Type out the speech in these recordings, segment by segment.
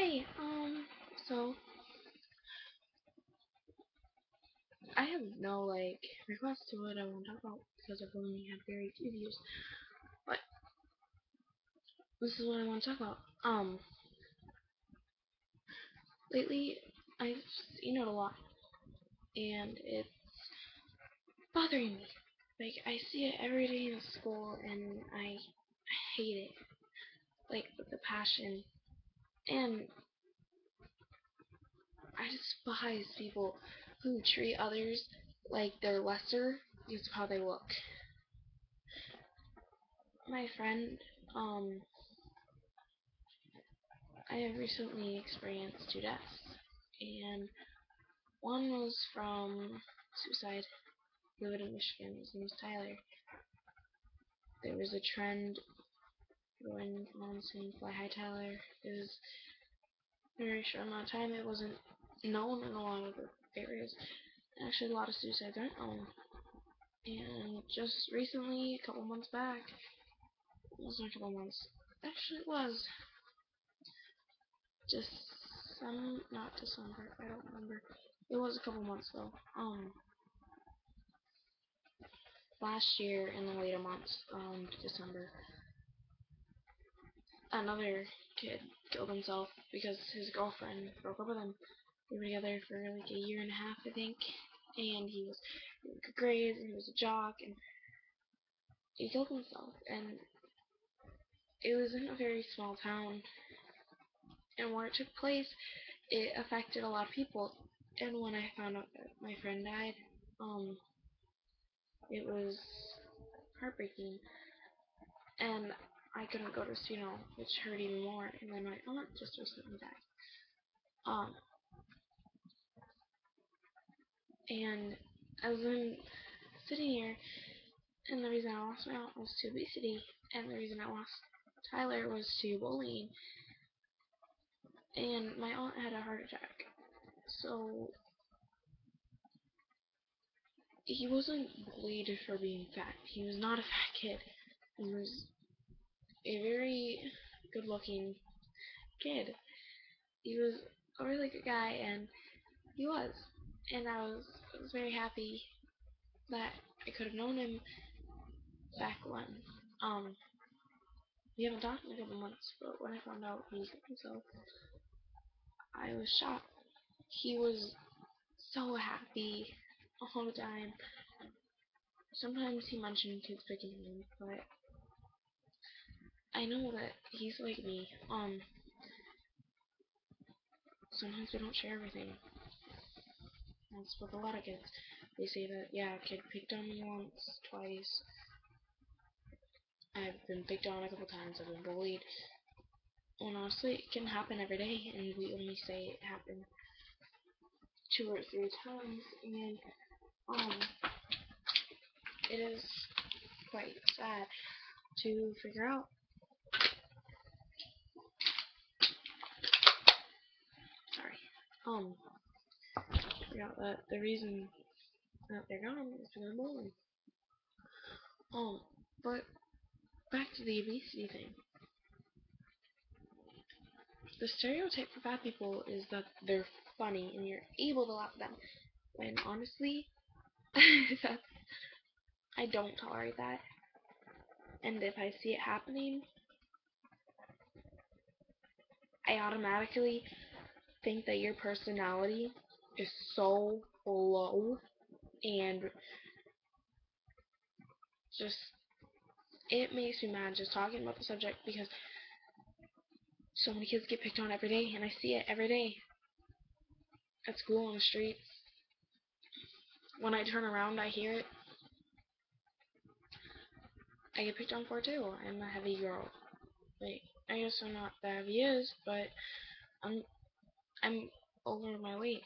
Hey, so I have no request to what I want to talk about because I've only had very few views. But this is what I want to talk about. Lately I've seen it a lot, and it's bothering me. Like I see it every day in school, and I hate it. Like with the passion, and I despise people who treat others like they're lesser because of how they look. My friend, um, I have recently experienced two deaths, and one was from suicide. He lived in Michigan. His name was Tyler. There was a trend going on saying "Fly High Tyler." It was a very short amount of time. It wasn't known in a lot of the areas. Actually, a lot of suicides aren't known. And just recently, a couple months back, it wasn't a couple months. Actually, it was just not December. I don't remember. It was a couple months though. Last year in the later months, December, another kid killed himself because his girlfriend broke up with him. They were together for like a year and a half, I think, and he was in good grades and he was a jock, and he killed himself. And it was in a very small town, and where it took place, it affected a lot of people. And when I found out that my friend died, um, it was heartbreaking, and I couldn't go to his funeral, which hurt even more. And then my aunt just recently died. Um, and as I'm sitting here, and the reason I lost my aunt was to obesity, and the reason I lost Tyler was to bullying, and my aunt had a heart attack. So he wasn't bullied for being fat. He was not a fat kid. He was a very good-looking kid. He was a really good guy, and he was. And I was very happy that I could have known him back when. Um, we haven't talked in a couple months, but when I found out he killed himself, I was shocked. He was so happy all the time. Sometimes he mentioned kids picking him, but I know that he's like me. Sometimes we don't share everything. That's with a lot of kids. They say that, yeah, a kid picked on me once, twice. I've been picked on a couple times. I've been bullied. And honestly, it can happen every day, and we only say it happened 2 or 3 times, and um, it is quite sad to figure out. Sorry. Um, figure out that the reason that they're gone is because of bullying. Um, but back to the obesity thing. The stereotype for fat people is that they're funny and you're able to laugh at them. When honestly, that I don't tolerate that. And if I see it happening, I automatically think that your personality is so low and just it makes me mad just talking about the subject because so many kids get picked on every day and I see it every day at school on the streets. When I turn around I hear it. I get picked on for it too. I'm a heavy girl. Like I guess I'm not that heavy is, but I'm I'm over my weight.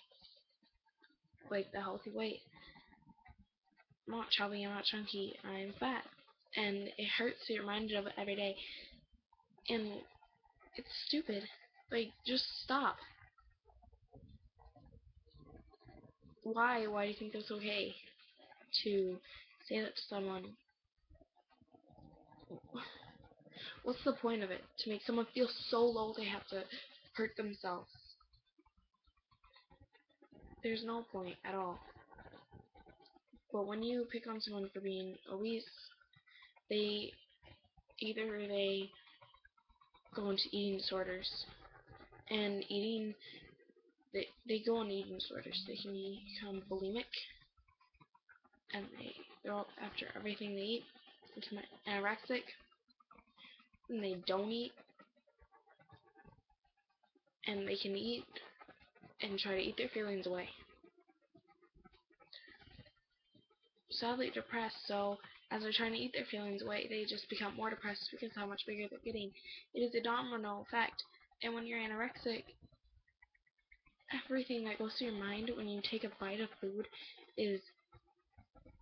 Like the healthy weight. I'm not chubby, I'm not chunky, I'm fat. And it hurts to be reminded of it every day. And it's stupid. Like, just stop. Why? Why do you think that's okay to say that to someone? What's the point of it? To make someone feel so low they have to hurt themselves. There's no point at all. But when you pick on someone for being obese, they they go into eating disorders, and they go on eating disorders. They can become bulimic, and they throw up after everything they eat, become anorexic, and they don't eat, and they can eat and try to eat their feelings away. Sadly depressed, so as they're trying to eat their feelings away, they just become more depressed because of how much bigger they're getting. It is a domino effect, and when you're anorexic, everything that goes through your mind when you take a bite of food is,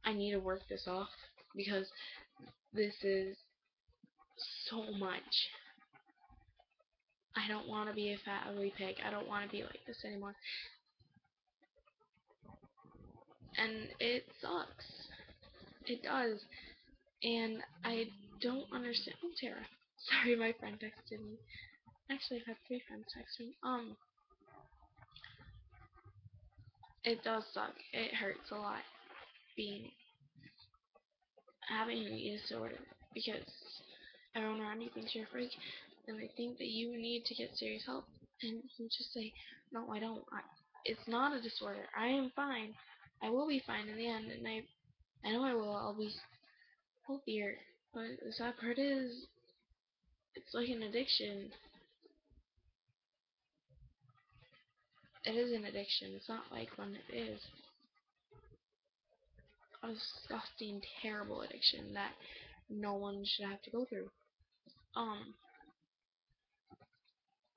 I need to work this off because this is so much. I don't want to be a fat, ugly pig. I don't want to be like this anymore. And it sucks. It does. And I don't understand. Oh, Tara. Sorry, my friend texted me. Actually, I've had 3 friends text me. It does suck. It hurts a lot having an eating disorder because everyone around you thinks you're a freak, and they think that you need to get serious help, and you just say, no, I don't. It's not a disorder. I am fine. I will be fine in the end, and I know I will. I'll be healthier. But the sad part is, it's like an addiction. It is an addiction. It's not like when it is a disgusting, terrible addiction that no one should have to go through.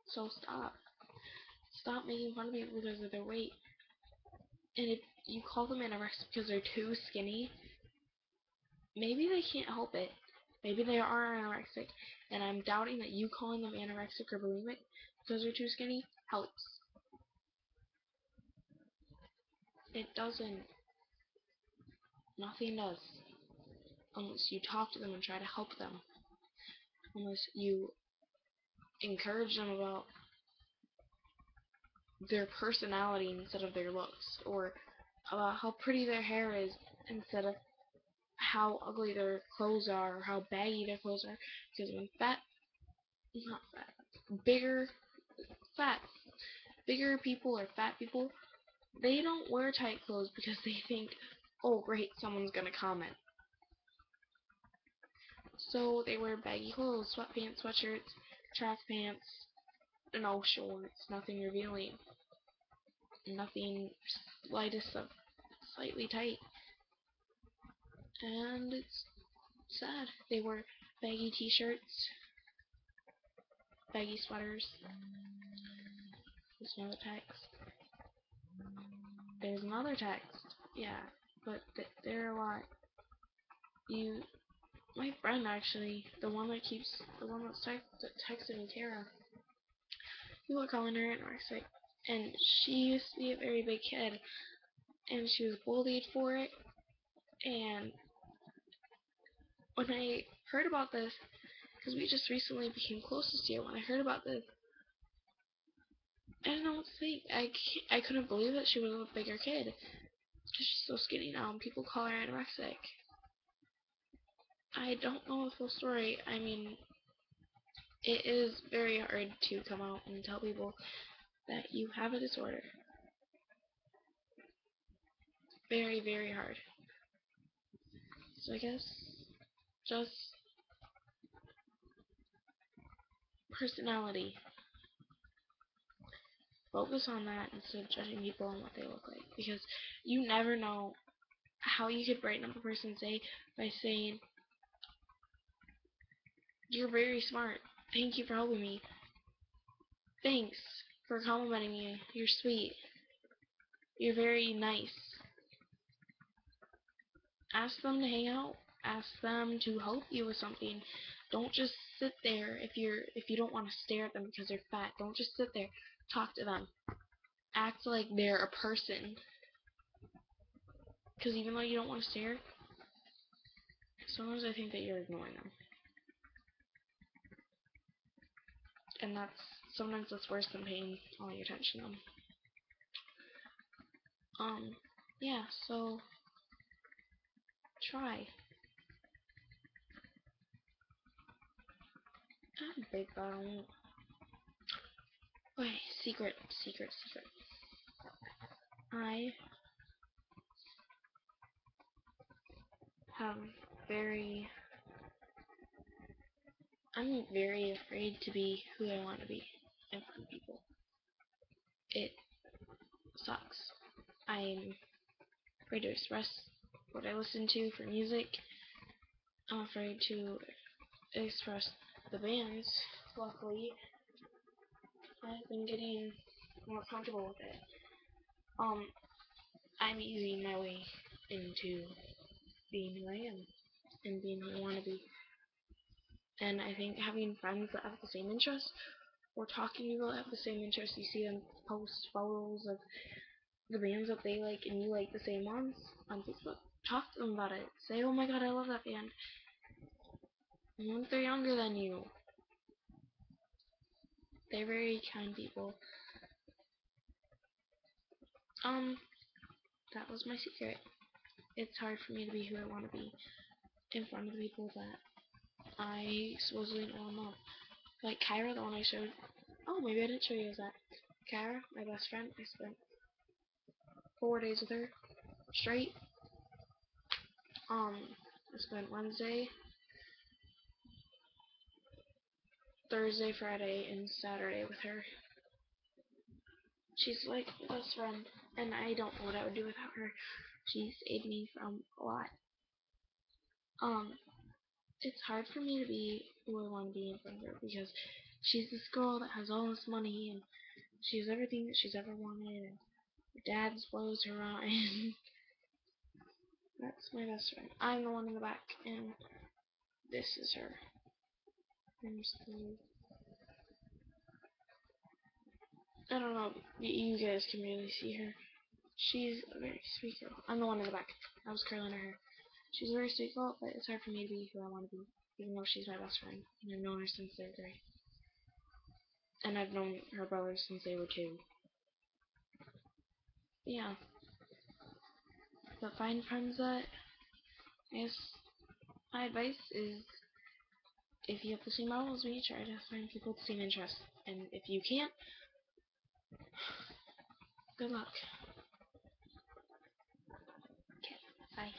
So stop. Stop making fun of people because of their weight. And if you call them anorexic because they're too skinny, maybe they can't help it. Maybe they are anorexic, and I'm doubting that you calling them anorexic or bulimic because they're too skinny helps. It doesn't. Nothing does. Unless you talk to them and try to help them. Unless you encourage them about their personality instead of their looks, or about how pretty their hair is instead of how ugly their clothes are or how baggy their clothes are. Because when fat, bigger people or fat people, they don't wear tight clothes because they think, oh great, someone's gonna comment. So they wear baggy clothes, sweatpants, sweatshirts, track pants, no shorts, nothing revealing, nothing slightest of slightly tight. And it's sad. They wear baggy t-shirts, baggy sweaters. There's another text. There's another text. Yeah, but there are a lot. My friend actually, the one that's texting me, Tara, people are calling her anorexic, and she used to be a very big kid, and she was bullied for it, and when I heard about this, because we just recently became close this year, when I heard about this, I didn't know what to think. I couldn't believe that she was a bigger kid, because she's so skinny now, and people call her anorexic. I don't know the full story. I mean, it is very hard to come out and tell people that you have a disorder. Very, very hard. So I guess just personality. Focus on that instead of judging people on what they look like. Because you never know how you could brighten up a person's day by saying, you're very smart. Thank you for helping me. Thanks for complimenting me. You're sweet. You're very nice. Ask them to hang out. Ask them to help you with something. Don't just sit there if you don't want to stare at them because they're fat. Don't just sit there. Talk to them. Act like they're a person. Because even though you don't want to stare, sometimes I think that you're ignoring them. and sometimes that's worse than paying all your attention to them. Yeah, so try. I'm big, but I won't. Okay, secret. I have very I'm very afraid to be who I want to be in front of people. It sucks. I'm afraid to express what I listen to for music. I'm afraid to express the bands. Luckily, I've been getting more comfortable with it. I'm easing my way into being who I am and being who I want to be. And I think having friends that have the same interests or talking to people that have the same interests, you see them post photos of the bands that they like and you like the same ones on Facebook. Talk to them about it. Say, oh my god, I love that band. Even if they're younger than you. They're very kind people. That was my secret. It's hard for me to be who I want to be in front of people that I supposedly know and love. Like Kyra, the one I showed. Oh, maybe I didn't show you that. Kyra, my best friend, I spent 4 days with her straight. I spent Wednesday, Thursday, Friday, and Saturday with her. She's like my best friend, and I don't know what I would do without her. She saved me from a lot. It's hard for me to be who I want to be in front of her because she's this girl that has all this money and she has everything that she's ever wanted, and her dad spoils her rotten. That's my best friend. I'm the one in the back, and this is her. I don't know. You guys can really see her. She's a very sweet girl. I'm the one in the back. I was curling her hair. She's a very sweet girl, but it's hard for me to be who I want to be, even though she's my best friend, and I've known her since third grade. And I've known her brothers since they were 2. Yeah. But find friends that, I guess, my advice is, if you have the same model as me, try to find people with the same interests. And if you can't, good luck. Okay, bye.